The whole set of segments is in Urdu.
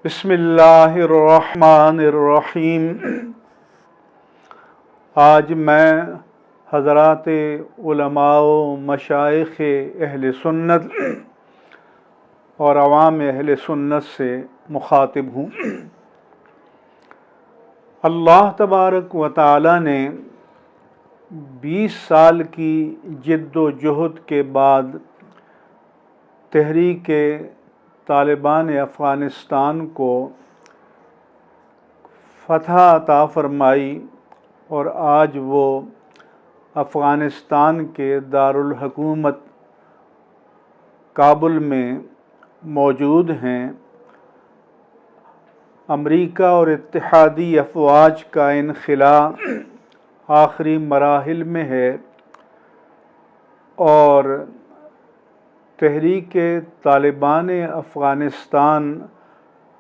بسم اللہ الرحمن الرحیم۔ آج میں حضرات علماء و مشائخ اہل سنت اور عوام اہل سنت سے مخاطب ہوں۔ اللہ تبارک و تعالی نے 20 سال کی جد و جہد کے بعد تحریک طالبان افغانستان کو فتح عطا فرمائی اور آج وہ افغانستان کے دارالحکومت کابل میں موجود ہیں۔ امریکہ اور اتحادی افواج کا انخلاء آخری مراحل میں ہے اور تحریک طالبان افغانستان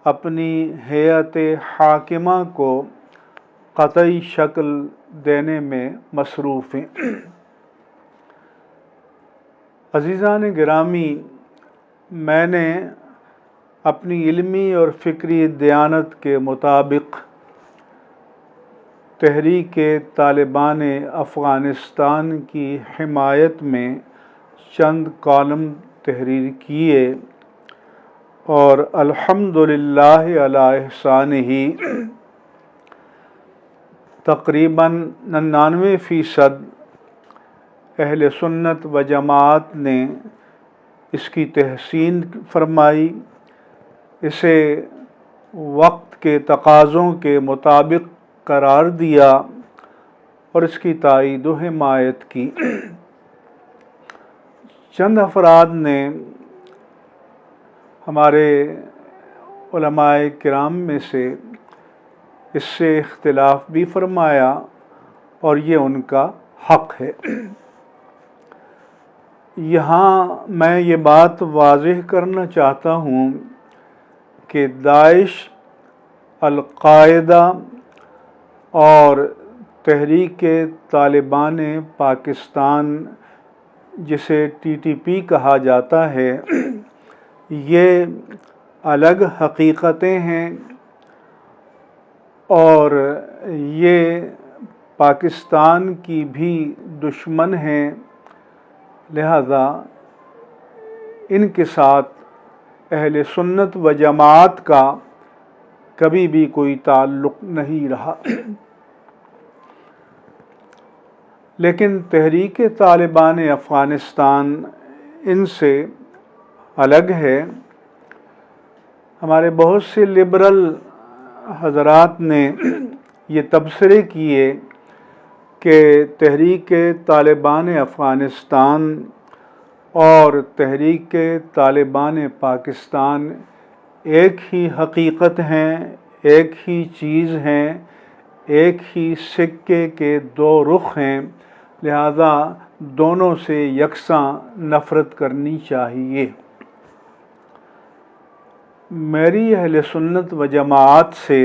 اپنی ہیئت حاکمہ کو قطعی شکل دینے میں مصروف ہیں۔ عزیزان گرامی، میں نے اپنی علمی اور فکری دیانت کے مطابق تحریک طالبان افغانستان کی حمایت میں چند کالم تحریر کیے اور الحمدللہ علی احسانہ تقریباً 99% اہل سنت و جماعت نے اس کی تحسین فرمائی، اسے وقت کے تقاضوں کے مطابق قرار دیا اور اس کی تائید و حمایت کی۔ چند افراد نے ہمارے علماء کرام میں سے اس سے اختلاف بھی فرمایا اور یہ ان کا حق ہے۔ یہاں میں یہ بات واضح کرنا چاہتا ہوں کہ داعش، القاعدہ اور تحریک طالبان پاکستان جسے TTP کہا جاتا ہے، یہ الگ حقیقتیں ہیں اور یہ پاکستان کی بھی دشمن ہیں، لہذا ان کے ساتھ اہل سنت و جماعت کا کبھی بھی کوئی تعلق نہیں رہا۔ لیکن تحریک طالبان افغانستان ان سے الگ ہے۔ ہمارے بہت سے لبرل حضرات نے یہ تبصرے کیے کہ تحریک طالبان افغانستان اور تحریک طالبان پاکستان ایک ہی حقیقت ہیں، ایک ہی چیز ہیں، ایک ہی سکے کے دو رخ ہیں، لہذا دونوں سے یکساں نفرت کرنی چاہیے۔ میری اہل سنت و جماعت سے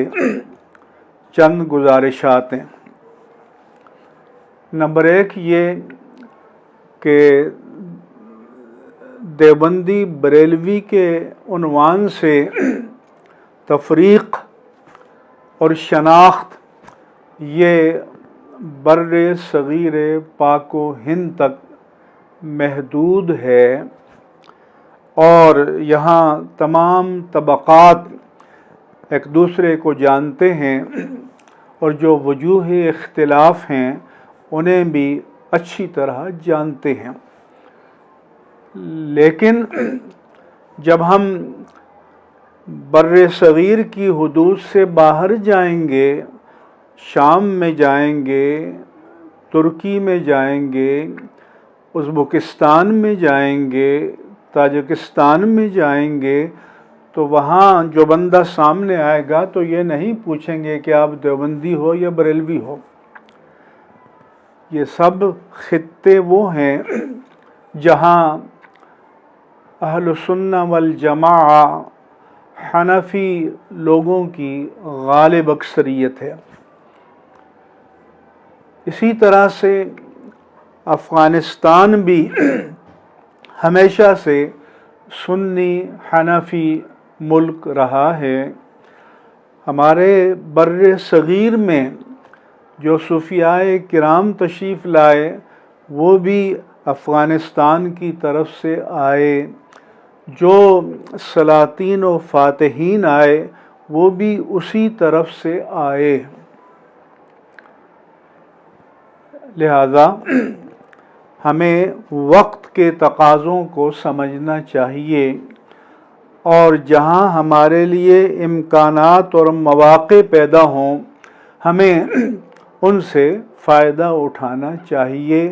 چند گزارشات ہیں۔ نمبر 1 یہ کہ دیوبندی بریلوی کے عنوان سے تفریق اور شناخت یہ بر صغیر پاک و ہند تک محدود ہے اور یہاں تمام طبقات ایک دوسرے کو جانتے ہیں اور جو وجوہ اختلاف ہیں انہیں بھی اچھی طرح جانتے ہیں۔ لیکن جب ہم بر صغیر کی حدود سے باہر جائیں گے، شام میں جائیں گے، ترکی میں جائیں گے، ازبکستان میں جائیں گے، تاجکستان میں جائیں گے، تو وہاں جو بندہ سامنے آئے گا تو یہ نہیں پوچھیں گے کہ آپ دیوبندی ہو یا بریلوی ہو۔ یہ سب خطے وہ ہیں جہاں اہل سنہ والجماعہ حنفی لوگوں کی غالب اکثریت ہے۔ اسی طرح سے افغانستان بھی ہمیشہ سے سنی حنفی ملک رہا ہے ہمارے بر صغیر میں جو صوفیاء کرام تشریف لائے وہ بھی افغانستان کی طرف سے آئے، جو سلاطین و فاتحین آئے وہ بھی اسی طرف سے آئے۔ لہذا ہمیں وقت کے تقاضوں کو سمجھنا چاہیے اور جہاں ہمارے لیے امکانات اور مواقع پیدا ہوں ہمیں ان سے فائدہ اٹھانا چاہیے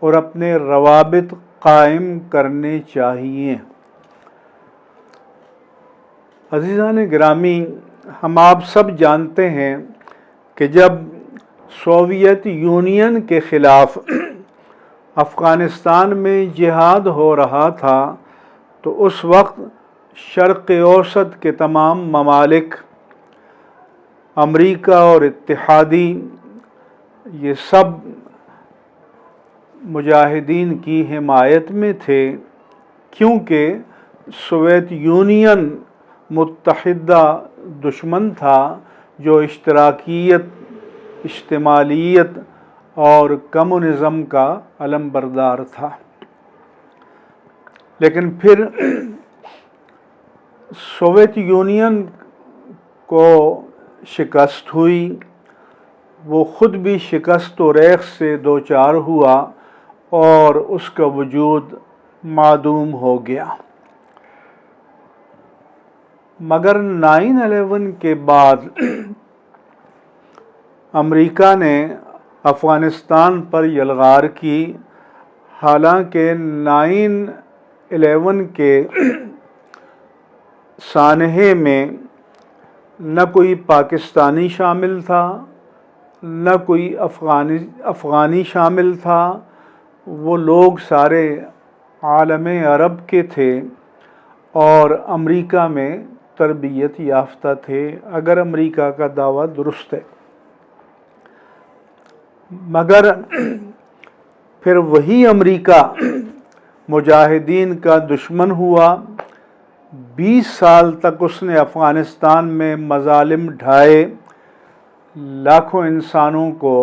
اور اپنے روابط قائم کرنے چاہیے۔ عزیزان گرامی، ہم آپ سب جانتے ہیں کہ جب سوویت یونین کے خلاف افغانستان میں جہاد ہو رہا تھا تو اس وقت شرق اوسط کے تمام ممالک، امریکہ اور اتحادی، یہ سب مجاہدین کی حمایت میں تھے، کیونکہ سوویت یونین متحدہ دشمن تھا جو اشتراکیت، اشتمالیت اور کمیونزم کا علم بردار تھا۔ لیکن پھر سوویت یونین کو شکست ہوئی، وہ خود بھی شکست و ریغ سے دوچار ہوا اور اس کا وجود معدوم ہو گیا۔ مگر 9/11 کے بعد امریکہ نے افغانستان پر یلغار کی، حالانکہ 9/11 کے سانحے میں نہ کوئی پاکستانی شامل تھا، نہ کوئی افغانی شامل تھا، وہ لوگ سارے عالم عرب کے تھے اور امریکہ میں تربیت یافتہ تھے، اگر امریکہ کا دعویٰ درست ہے۔ مگر پھر وہی امریکہ مجاہدین کا دشمن ہوا، 20 سال تک اس نے افغانستان میں مظالم ڈھائے، لاکھوں انسانوں کو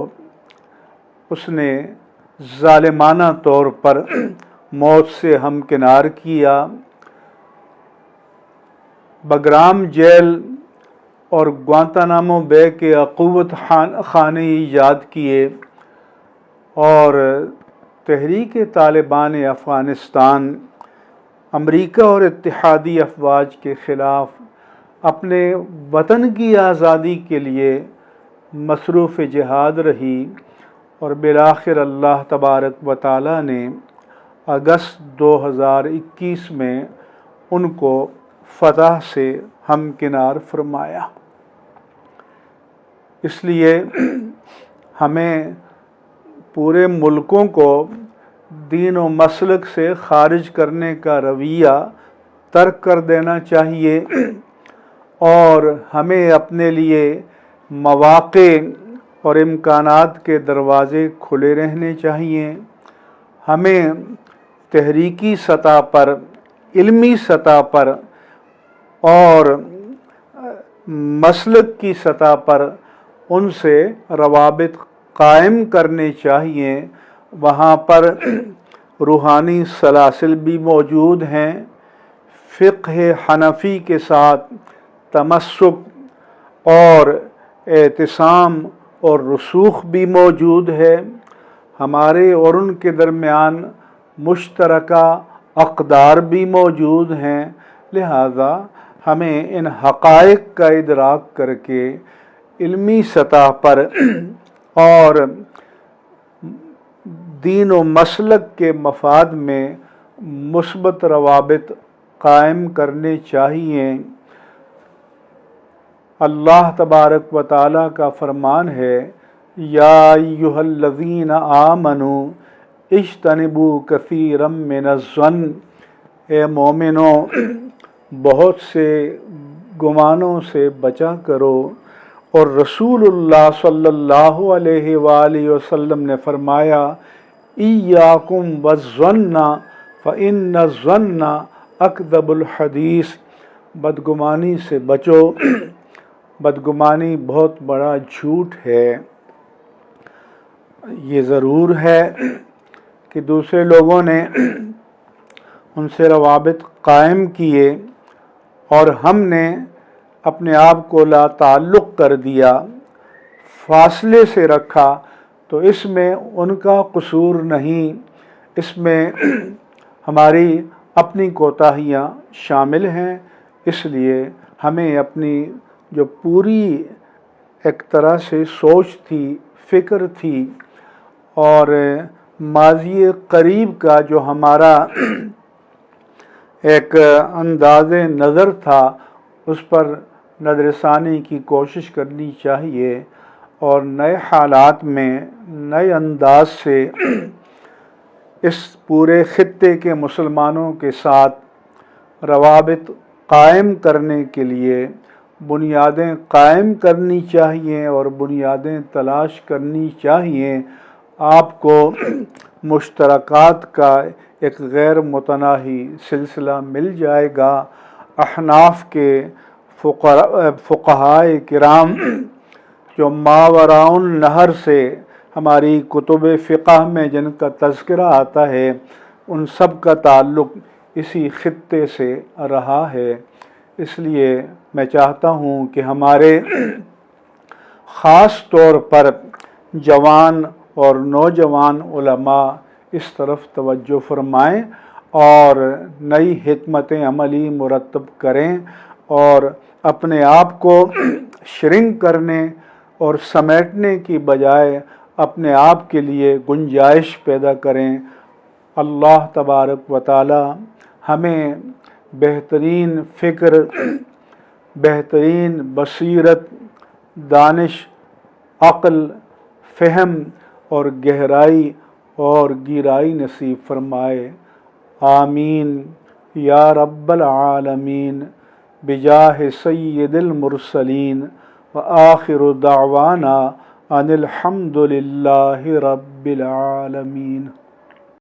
اس نے ظالمانہ طور پر موت سے ہمکنار کیا۔ بگرام جیل اور گوانتانامو بے کے اقوت خانے ایجاد کیے اور تحریک طالبان افغانستان امریکہ اور اتحادی افواج کے خلاف اپنے وطن کی آزادی کے لیے مصروف جہاد رہی، اور بالآخر اللہ تبارک و تعالی نے اگست 2021 میں ان کو فتح سے ہمکنار فرمایا۔ اس لیے ہمیں پورے ملکوں کو دین و مسلک سے خارج کرنے کا رویہ ترک کر دینا چاہیے اور ہمیں اپنے لیے مواقع اور امکانات کے دروازے کھلے رہنے چاہیے۔ ہمیں تحریکی سطح پر، علمی سطح پر اور مسلک کی سطح پر ان سے روابط قائم کرنے چاہیے۔ وہاں پر روحانی سلاسل بھی موجود ہیں، فقہ حنفی کے ساتھ تمسک اور اعتصام اور رسوخ بھی موجود ہے، ہمارے اور ان کے درمیان مشترکہ اقدار بھی موجود ہیں۔ لہذا ہمیں ان حقائق کا ادراک کر کے علمی سطح پر اور دین و مسلک کے مفاد میں مثبت روابط قائم کرنے چاہیے۔ اللہ تبارک و تعالیٰ کا فرمان ہے، یا ایھا الذین آمنوا اجتنبوا کثیرا من الظن، اے مومنو بہت سے گمانوں سے بچا کرو۔ اور رسول اللہ صلی اللہ علیہ وآلہ وسلم نے فرمایا، ایاکم والظن فإن الظن اکذب الحدیث، بدگمانی سے بچو بدگمانی بہت بڑا جھوٹ ہے۔ یہ ضرور ہے کہ دوسرے لوگوں نے ان سے روابط قائم کیے اور ہم نے اپنے آپ کو لا تعلق کر دیا، فاصلے سے رکھا، تو اس میں ان کا قصور نہیں، اس میں ہماری اپنی کوتاہیاں شامل ہیں۔ اس لیے ہمیں اپنی جو پوری ایک طرح سے سوچ تھی، فکر تھی، اور ماضی قریب کا جو ہمارا ایک انداز نظر تھا، اس پر نظر ثانی کی کوشش کرنی چاہیے اور نئے حالات میں نئے انداز سے اس پورے خطے کے مسلمانوں کے ساتھ روابط قائم کرنے کے لیے بنیادیں قائم کرنی چاہیے اور بنیادیں تلاش کرنی چاہیے۔ آپ کو مشترکات کا ایک غیر متناہی سلسلہ مل جائے گا۔ احناف کے فقہائے کرام جو ماوراء النہر سے ہماری کتب فقہ میں جن کا تذکرہ آتا ہے، ان سب کا تعلق اسی خطے سے رہا ہے۔ اس لیے میں چاہتا ہوں کہ ہمارے خاص طور پر جوان اور نوجوان علماء اس طرف توجہ فرمائیں اور نئی حکمت عملی مرتب کریں اور اپنے آپ کو شرنک کرنے اور سمیٹنے کی بجائے اپنے آپ کے لیے گنجائش پیدا کریں۔ اللہ تبارک و تعالی ہمیں بہترین فکر، بہترین بصیرت، دانش، عقل، فہم اور گہرائی اور گیرائی نصیب فرمائے۔ آمین یا رب العالمین بجاہ سید المرسلین وآخر دعوانا ان الحمد للہ رب العالمین۔